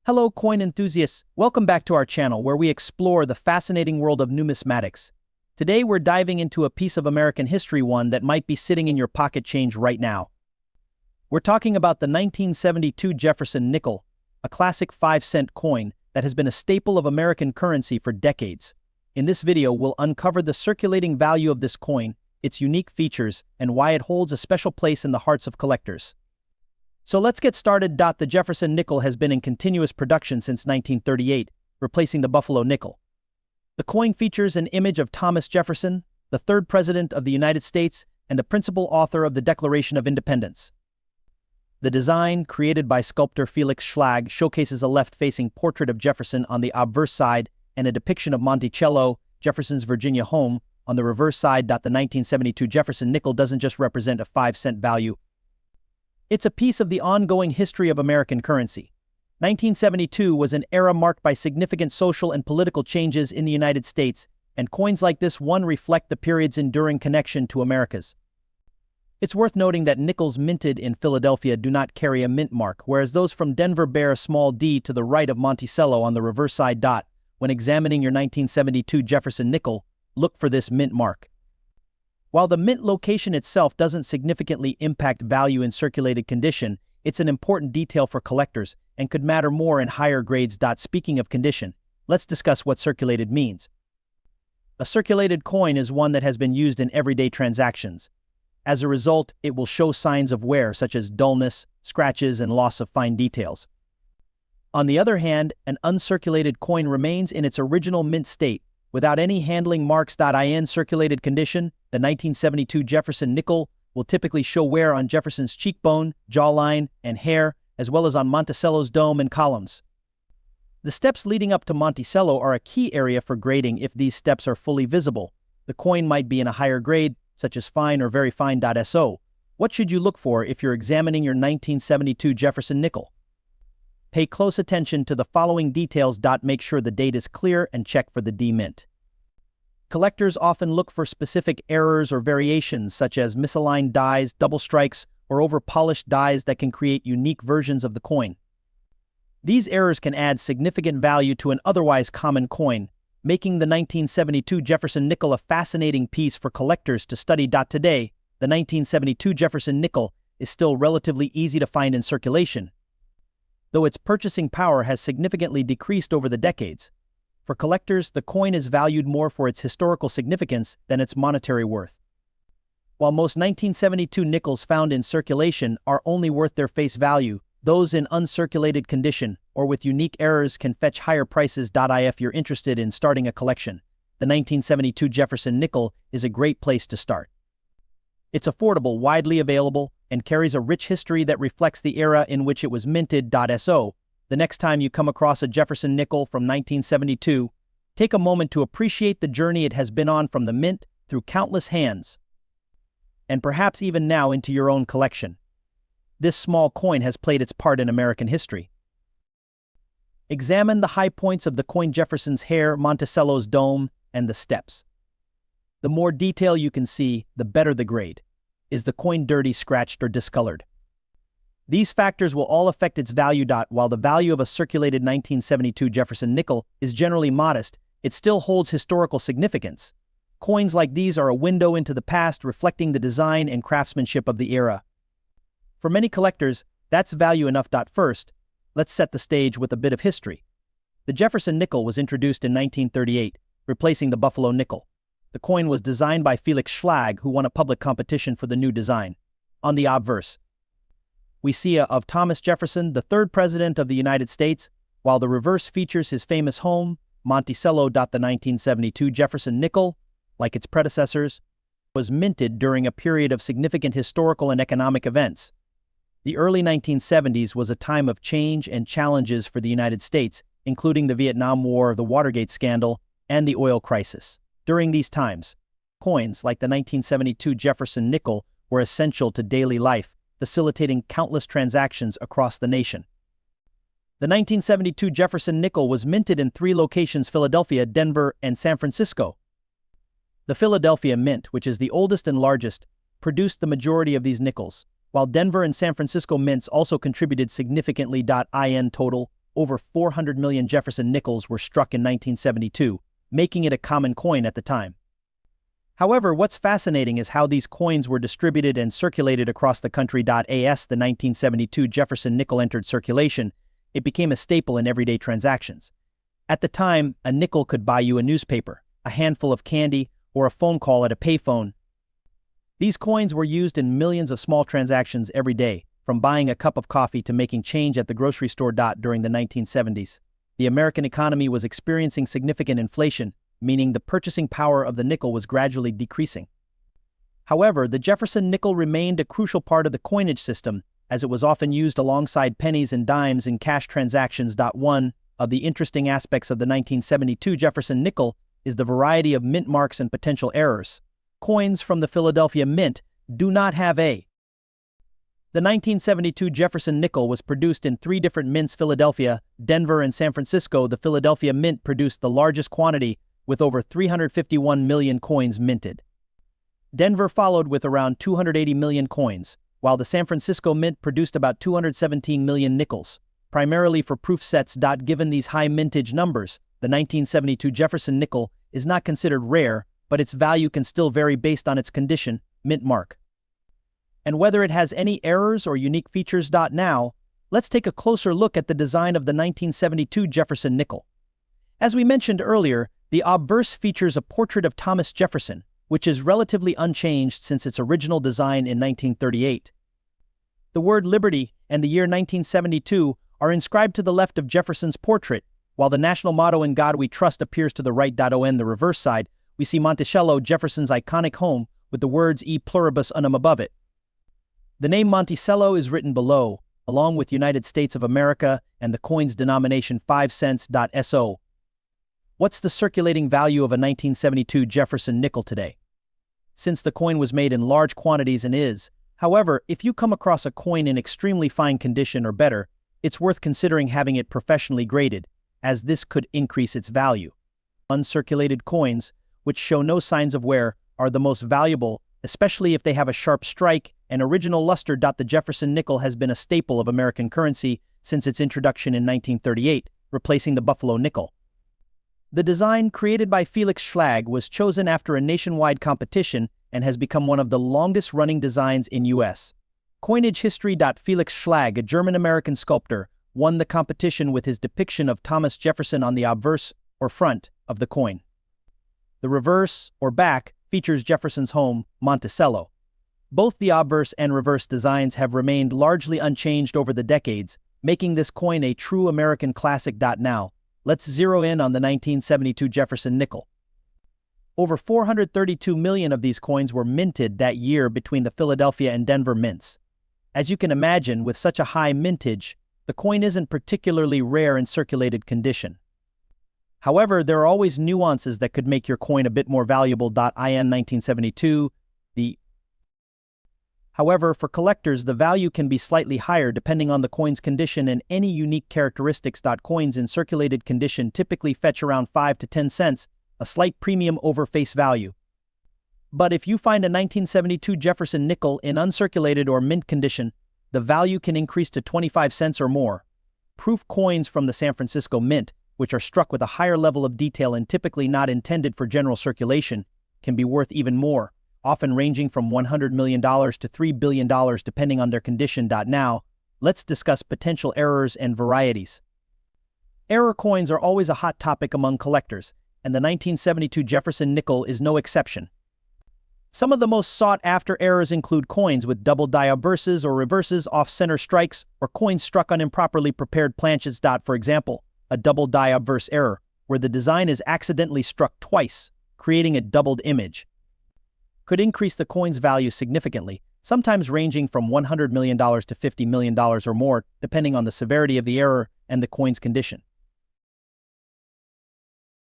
Hello coin enthusiasts, welcome back to our channel where we explore the fascinating world of numismatics. Today we're diving into a piece of American history, one that might be sitting in your pocket change right now. We're talking about the 1972 Jefferson nickel, a classic 5-cent coin that has been a staple of American currency for decades. In this video we'll uncover the circulating value of this coin, its unique features, and why it holds a special place in the hearts of collectors. So let's get started. The Jefferson nickel has been in continuous production since 1938, replacing the Buffalo nickel. The coin features an image of Thomas Jefferson, the third president of the United States and the principal author of the Declaration of Independence. The design, created by sculptor Felix Schlag, showcases a left-facing portrait of Jefferson on the obverse side and a depiction of Monticello, Jefferson's Virginia home, on the reverse side. The 1972 Jefferson nickel doesn't just represent a 5-cent value. It's a piece of the ongoing history of American currency. 1972 was an era marked by significant social and political changes in the United States, and coins like this one reflect the period's enduring connection to Americas. It's worth noting that nickels minted in Philadelphia do not carry a mint mark, whereas those from Denver bear a small D to the right of Monticello on the reverse side. When examining your 1972 Jefferson nickel, look for this mint mark. While the mint location itself doesn't significantly impact value in circulated condition, it's an important detail for collectors and could matter more in higher grades. Speaking of condition, let's discuss what circulated means. A circulated coin is one that has been used in everyday transactions. As a result, it will show signs of wear such as dullness, scratches, and loss of fine details. On the other hand, an uncirculated coin remains in its original mint state, without any handling marks. In circulated condition, the 1972 Jefferson nickel will typically show wear on Jefferson's cheekbone, jawline, and hair, as well as on Monticello's dome and columns. The steps leading up to Monticello are a key area for grading. If these steps are fully visible, the coin might be in a higher grade, such as fine or very fine. So, what should you look for if you're examining your 1972 Jefferson nickel? Pay close attention to the following details. Make sure the date is clear and check for the D mint. Collectors often look for specific errors or variations such as misaligned dies, double strikes, or over-polished dies that can create unique versions of the coin. These errors can add significant value to an otherwise common coin, making the 1972 Jefferson nickel a fascinating piece for collectors to study. Today, the 1972 Jefferson nickel is still relatively easy to find in circulation, though its purchasing power has significantly decreased over the decades. For collectors, the coin is valued more for its historical significance than its monetary worth. While most 1972 nickels found in circulation are only worth their face value, those in uncirculated condition or with unique errors can fetch higher prices. If you're interested in starting a collection, the 1972 Jefferson nickel is a great place to start. It's affordable, widely available, and carries a rich history that reflects the era in which it was minted. So, the next time you come across a Jefferson nickel from 1972, take a moment to appreciate the journey it has been on from the mint through countless hands, and perhaps even now into your own collection. This small coin has played its part in American history. Examine the high points of the coin: Jefferson's hair, Monticello's dome, and the steps. The more detail you can see, the better the grade. Is the coin dirty, scratched, or discolored? These factors will all affect its value. While the value of a circulated 1972 Jefferson nickel is generally modest, it still holds historical significance. Coins like these are a window into the past, reflecting the design and craftsmanship of the era. For many collectors, that's value enough. First, let's set the stage with a bit of history. The Jefferson nickel was introduced in 1938, replacing the Buffalo nickel. The coin was designed by Felix Schlag, who won a public competition for the new design. On the obverse, we see a of Thomas Jefferson, the third president of the United States, while the reverse features his famous home, Monticello. The 1972 Jefferson nickel, like its predecessors, was minted during a period of significant historical and economic events. The early 1970s was a time of change and challenges for the United States, including the Vietnam War, the Watergate scandal, and the oil crisis. During these times, coins like the 1972 Jefferson nickel were essential to daily life, facilitating countless transactions across the nation. The 1972 Jefferson nickel was minted in 3 locations: Philadelphia, Denver, and San Francisco. The Philadelphia Mint, which is the oldest and largest, produced the majority of these nickels, while Denver and San Francisco mints also contributed significantly. In total, Over 400 million Jefferson nickels were struck in 1972, making it a common coin at the time. However, what's fascinating is how these coins were distributed and circulated across the country. As the 1972 Jefferson nickel entered circulation, it became a staple in everyday transactions. At the time, a nickel could buy you a newspaper, a handful of candy, or a phone call at a payphone. These coins were used in millions of small transactions every day, from buying a cup of coffee to making change at the grocery store. During the 1970s, the American economy was experiencing significant inflation, meaning the purchasing power of the nickel was gradually decreasing. However, the Jefferson nickel remained a crucial part of the coinage system, as it was often used alongside pennies and dimes in cash transactions. One of the interesting aspects of the 1972 Jefferson nickel is the variety of mint marks and potential errors. Coins from the Philadelphia Mint do not have a. The 1972 Jefferson nickel was produced in 3 different mints: Philadelphia, Denver, and San Francisco. The Philadelphia Mint produced the largest quantity, with over 351 million coins minted. Denver followed with around 280 million coins, while the San Francisco Mint produced about 217 million nickels, primarily for proof sets. Given these high mintage numbers, the 1972 Jefferson nickel is not considered rare, but its value can still vary based on its condition, mint mark, and whether it has any errors or unique features. Now, let's take a closer look at the design of the 1972 Jefferson nickel. As we mentioned earlier, the obverse features a portrait of Thomas Jefferson, which is relatively unchanged since its original design in 1938. The word liberty and the year 1972 are inscribed to the left of Jefferson's portrait, while the national motto "In God We Trust" appears to the right. On the reverse side, we see Monticello, Jefferson's iconic home, with the words "E pluribus unum" above it. The name Monticello is written below, along with United States of America and the coin's denomination 5 cents. So, what's the circulating value of a 1972 Jefferson nickel today? Since the coin was made in large quantities and is, however, if you come across a coin in extremely fine condition or better, it's worth considering having it professionally graded, as this could increase its value. Uncirculated coins, which show no signs of wear, are the most valuable, especially if they have a sharp strike and original luster. The Jefferson nickel has been a staple of American currency since its introduction in 1938, replacing the Buffalo nickel. The design, created by Felix Schlag, was chosen after a nationwide competition and has become one of the longest-running designs in U.S. coinage history. Felix Schlag, a German-American sculptor, won the competition with his depiction of Thomas Jefferson on the obverse, or front, of the coin. The reverse, or back, features Jefferson's home, Monticello. Both the obverse and reverse designs have remained largely unchanged over the decades, making this coin a true American classic. Now, let's zero in on the 1972 Jefferson nickel. Over 432 million of these coins were minted that year between the Philadelphia and Denver mints. As you can imagine, with such a high mintage, the coin isn't particularly rare in circulated condition. However, there are always nuances that could make your coin a bit more valuable. In 1972, However, for collectors, the value can be slightly higher depending on the coin's condition and any unique characteristics. Coins in circulated condition typically fetch around 5 to 10 cents, a slight premium over face value. But if you find a 1972 Jefferson nickel in uncirculated or mint condition, the value can increase to 25 cents or more. Proof coins from the San Francisco Mint, which are struck with a higher level of detail and typically not intended for general circulation, can be worth even more, often ranging from $100 million to $3 billion depending on their condition. Now, let's discuss potential errors and varieties. Error coins are always a hot topic among collectors, and the 1972 Jefferson nickel is no exception. Some of the most sought-after errors include coins with double die obverses or reverses, off-center strikes, or coins struck on improperly prepared planchets. For example, a double die obverse error, where the design is accidentally struck twice, creating a doubled image, could increase the coin's value significantly, sometimes ranging from $100 million to $50 million or more, depending on the severity of the error and the coin's condition.